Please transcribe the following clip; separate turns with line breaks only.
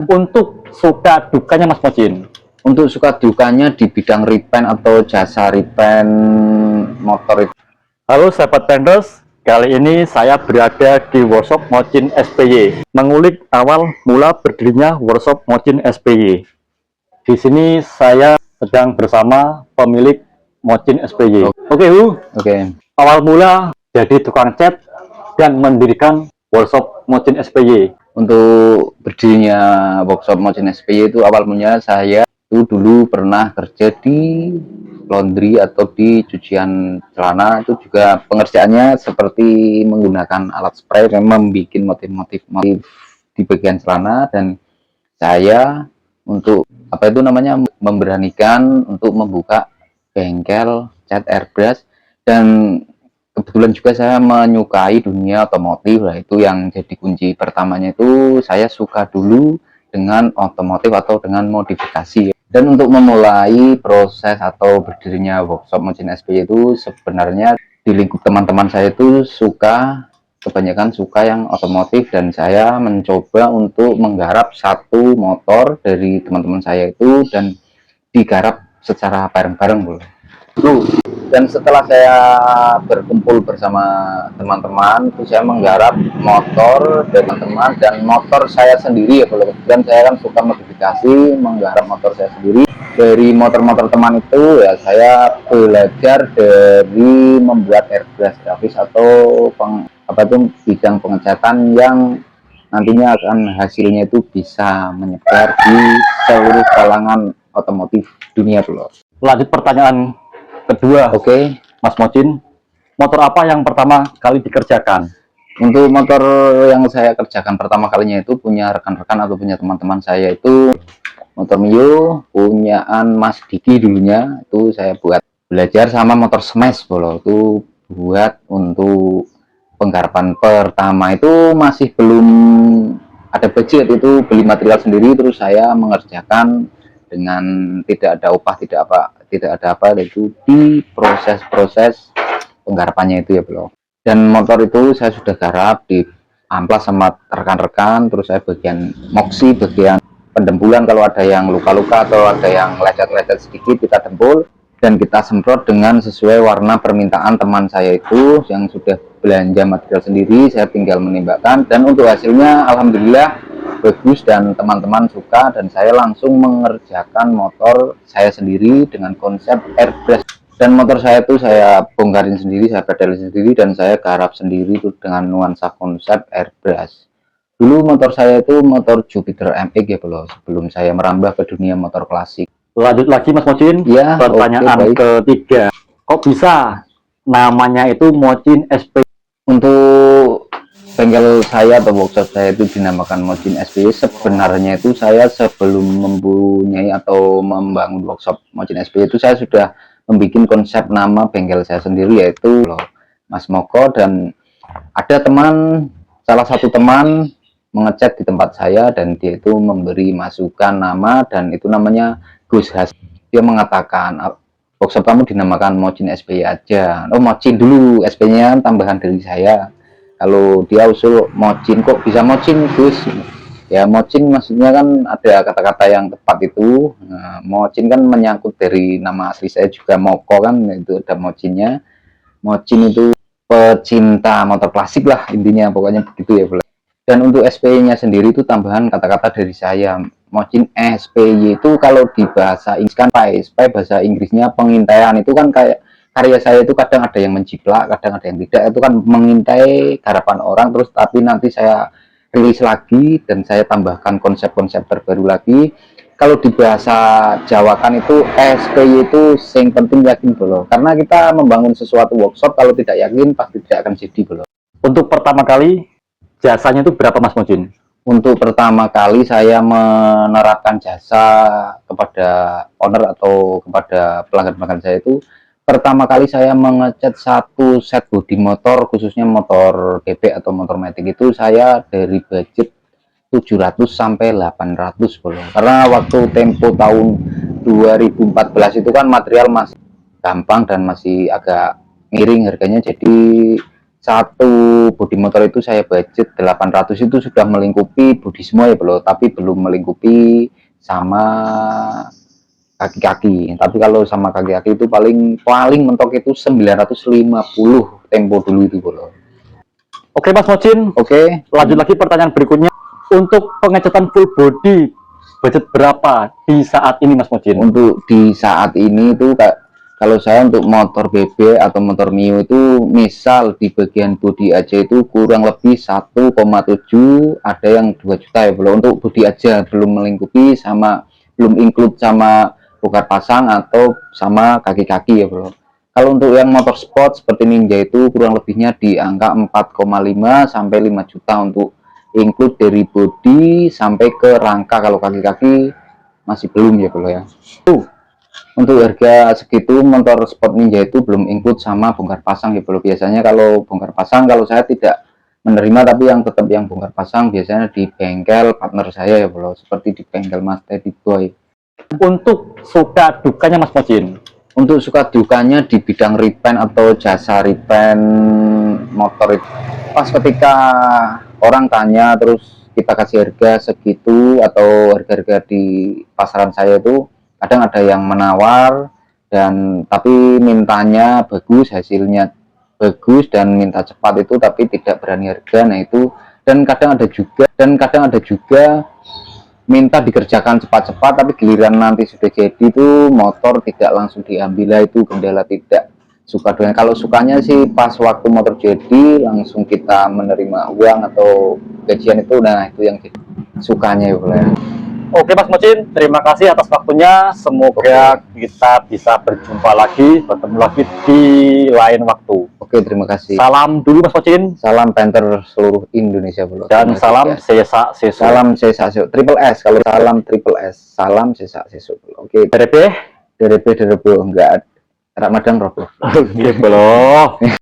Untuk suka dukanya Mas Mojin?
Untuk suka dukanya di bidang repaint atau jasa repaint motor itu.
Halo sahabat Penders, kali ini saya berada di workshop Mojin SPY, mengulik awal mula berdirinya workshop Mojin SPY. Di sini saya sedang bersama pemilik Mojin SPY. Oke,
Oke.
Awal mula jadi tukang cat dan mendirikan workshop Mojin SPY.
Untuk berdirinya workshop Mojin SPY itu awal mulanya saya itu dulu pernah kerja di laundry atau di cucian celana. Itu juga pengerjaannya seperti menggunakan alat spray yang membuat motif-motif di bagian celana, dan saya untuk apa itu namanya memberanikan untuk membuka bengkel cat airbrush. Dan kebetulan juga saya menyukai dunia otomotif lah, itu yang jadi kunci pertamanya. Itu saya suka dulu dengan otomotif atau dengan modifikasi. Dan untuk memulai proses atau berdirinya workshop Mojin SPY itu sebenarnya di lingkup teman-teman saya itu kebanyakan suka yang otomotif, dan saya mencoba untuk menggarap satu motor dari teman-teman saya itu dan digarap secara bareng-bareng bro. Dan setelah saya berkumpul bersama teman-teman itu saya menggarap motor dari teman-teman dan motor saya sendiri ya bro. Dan saya kan suka modifikasi, menggarap motor saya sendiri dari motor-motor teman itu. Ya saya belajar dari membuat airbrush grafis atau bidang pengecatan yang nantinya akan hasilnya itu bisa menyebar di seluruh kalangan otomotif dunia bro.
Lanjut pertanyaan kedua.
Oke.
Mas Mojin, motor apa yang pertama kali dikerjakan?
Untuk motor yang saya kerjakan pertama kalinya itu punya rekan-rekan atau punya teman-teman saya, itu motor Mio punyaan Mas Diki dulunya. Itu saya buat belajar sama motor Smash bolo. Itu buat untuk penggarapan pertama itu masih belum ada budget, itu beli material sendiri, terus saya mengerjakan dengan tidak ada upah, tidak ada apa itu di proses penggarapannya itu ya bro. Dan motor itu saya sudah garap di amplas sama rekan-rekan, terus saya bagian moksi, bagian pendempulan, kalau ada yang luka-luka atau ada yang lecet-lecet sedikit kita dempul dan kita semprot dengan sesuai warna permintaan teman saya itu yang sudah belanja material sendiri. Saya tinggal menembakkan dan untuk hasilnya alhamdulillah bagus dan teman-teman suka, dan saya langsung mengerjakan motor saya sendiri dengan konsep airbrush. Dan motor saya itu saya bongkarin sendiri, saya pedalin sendiri, dan saya garap sendiri itu dengan nuansa konsep airbrush. Dulu motor saya itu motor Jupiter MX ya bro, sebelum saya merambah ke dunia motor klasik.
Lanjut lagi Mas Mojin,
ya,
pertanyaan ketiga. Kok bisa namanya itu Mojin SPY?
Untuk bengkel saya atau workshop saya itu dinamakan Mojin SPY, sebenarnya itu saya sebelum mempunyai atau membangun workshop Mojin SPY itu saya sudah membuat konsep nama bengkel saya sendiri, yaitu Mas Moko. Dan ada salah satu teman mengecat di tempat saya dan dia itu memberi masukan nama, dan itu namanya Gus Has. Dia mengatakan workshop kamu dinamakan Mojin SPY aja. Oh Mojin dulu, SP-nya tambahan dari saya. Kalau dia usul Mojin, kok bisa Mojin Gus? Ya Mojin maksudnya kan ada kata-kata yang tepat itu. Nah, Mojin kan menyangkut dari nama asli saya juga Moko kan, itu ada Mojinnya. Mojin itu pecinta motor klasik lah intinya, pokoknya begitu ya bro. Dan untuk SPY-nya sendiri itu tambahan kata-kata dari saya. Mojin SPY itu kalau di bahasa Inggris kan spy, bahasa Inggrisnya pengintaian. Itu kan kayak karya saya itu kadang ada yang menjiplak, kadang ada yang tidak. Itu kan mengintai garapan orang, terus tapi nanti saya rilis lagi dan saya tambahkan konsep-konsep terbaru lagi. Kalau di bahasa Jawa kan itu SPY itu yang penting yakin bro. Karena kita membangun sesuatu workshop, kalau tidak yakin pasti tidak akan jadi bro.
Untuk pertama kali jasanya itu berapa Mas Mojin?
Untuk pertama kali saya menerapkan jasa kepada owner atau kepada pelanggan-pelanggan saya itu, pertama kali saya mengecat satu set bodi motor, khususnya motor bebek atau motor metik, itu saya dari budget 700 sampai 800 bro. Karena waktu tempo tahun 2014 itu kan material masih gampang dan masih agak miring harganya, jadi satu bodi motor itu saya budget 800, itu sudah melingkupi bodi semua ya bro, tapi belum melingkupi sama kaki-kaki. Tapi kalau sama kaki-kaki itu paling mentok itu 950 tempo dulu itu bro.
Oke Mas Mocin,
Oke,
lanjut lagi pertanyaan berikutnya. Untuk pengecatan full body budget berapa di saat ini Mas Mocin?
untuk di saat ini itu kalau saya untuk motor BB atau motor Mio itu misal di bagian bodi aja itu kurang lebih 1,7, ada yang 2 juta ya bro, untuk bodi aja, belum melingkupi sama, belum include sama bongkar pasang atau sama kaki-kaki ya bro. Kalau untuk yang motor sport seperti Ninja itu kurang lebihnya di angka 4,5 sampai 5 juta untuk include dari bodi sampai ke rangka. Kalau kaki-kaki masih belum ya bro ya. Untuk harga segitu motor sport Ninja itu belum include sama bongkar pasang ya bro. Biasanya kalau bongkar pasang, kalau saya tidak menerima, tapi yang tetap yang bongkar pasang biasanya di bengkel partner saya ya bro, seperti di bengkel Mas Teddy Boy.
Untuk suka dukanya Mas Mocin?
Untuk suka dukanya di bidang repaint atau jasa repaint motor itu, pas ketika orang tanya terus kita kasih harga segitu atau harga-harga di pasaran saya itu, kadang ada yang menawar dan tapi mintanya bagus, hasilnya bagus dan minta cepat itu, tapi tidak berani harga. Nah itu, dan kadang ada juga minta dikerjakan cepat-cepat, tapi giliran nanti sudah jadi itu motor tidak langsung diambil. Lah itu kendala tidak suka dengan. Kalau sukanya sih pas waktu motor jadi langsung kita menerima uang atau gajian itu, nah itu yang sukanya ya boleh.
Oke Mas Mocin, terima kasih atas waktunya. Semoga kita bisa berjumpa lagi, bertemu lagi di lain waktu.
Oke, terima kasih.
Salam dulu Mas Mocin.
Salam Panther seluruh Indonesia bro.
Dan salam Sesa Sesu.
Salam Sesa Sesu. Triple S, kalau salam Triple S. Salam Sesa Sesu. Oke.
DRB
DRB enggak. Ramadan Robo.
Gitu loh.